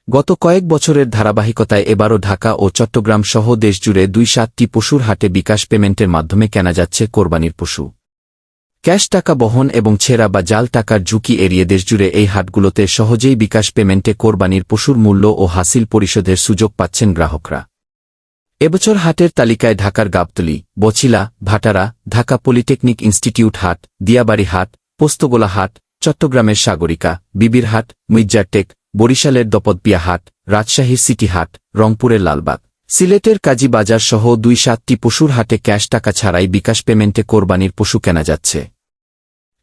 গত কয়েক বছরের ধারাবাহিকতায় এবারও ঢাকা ও চট্টগ্রাম সহ দেশজুড়ে ২-৭টি পশুর হাটে বিকাশ পেমেন্টের মাধ্যমে কেনা যাচ্ছে কোরবানির পশু। ক্যাশ টাকা বহন এবং ছেঁড়া বা জাল টাকার ঝুঁকি এড়িয়ে দেশজুড়ে এই হাটগুলোতে সহজেই বিকাশ পেমেন্টে কোরবানির পশুর মূল্য ও হাসিল পরিশোধের সুযোগ পাচ্ছেন গ্রাহকরা। এবছর হাটের তালিকায় ঢাকার গাবতলী, বছিলা, ভাটারা, ঢাকা পলিটেকনিক ইনস্টিটিউট হাট, দিয়াবাড়ি হাট, পোস্তগোলা হাট, চট্টগ্রামের সাগরিকা, বিবির হাট, মির্জারটেক, বরিশালের দপদপিয়া হাট, রাজশাহীর সিটি হাট, রংপুরের লালবাগ, সিলেটের কাজী বাজার সহ ২-৭টি পশুর হাটে ক্যাশ টাকা ছাড়াই বিকাশ পেমেন্টে কোরবানির পশু কেনা যাচ্ছে।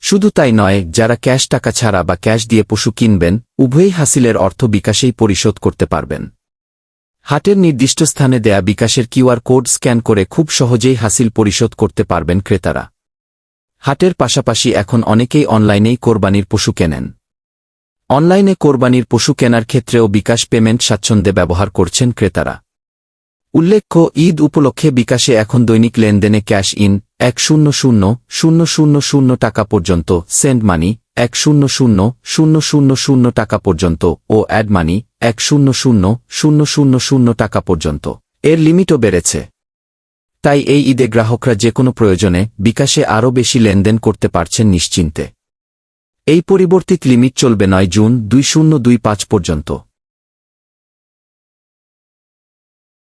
শুধু তাই নয়, যারা ক্যাশ টাকা ছাড়া বা ক্যাশ দিয়ে পশু কিনবেন, উভয়ই হাসিলের অর্থ বিকাশেই পরিশোধ করতে পারবেন। হাটের নির্দিষ্ট স্থানে দেয়া বিকাশের কিউআর কোড স্ক্যান করে খুব সহজেই হাসিল পরিশোধ করতে পারবেন ক্রেতারা। হাটের পাশাপাশি এখন অনেকেই অনলাইনেই কোরবানির পশু কেনেন। অনলাইনে কোরবানির পশু কেনার ক্ষেত্রেও বিকাশ পেমেন্ট স্বাচ্ছন্দ্যে ব্যবহার করছেন ক্রেতারা। উল্লেখ্য, ঈদ উপলক্ষে বিকাশে এখন দৈনিক লেনদেনে ক্যাশ ইন ১০০,০০০ টাকা পর্যন্ত, সেন্ড মানি ১০০,০০০ টাকা পর্যন্ত ও অ্যাড মানি ১০০,০০০ টাকা পর্যন্ত এর লিমিটও বেড়েছে। তাই এই ঈদে গ্রাহকরা যেকোনো প্রয়োজনে বিকাশে আরও বেশি লেনদেন করতে পারছেন নিশ্চিন্তে। এই পরিবর্তিত লিমিট চলবে ৯ জুন ২০২৫ পর্যন্ত।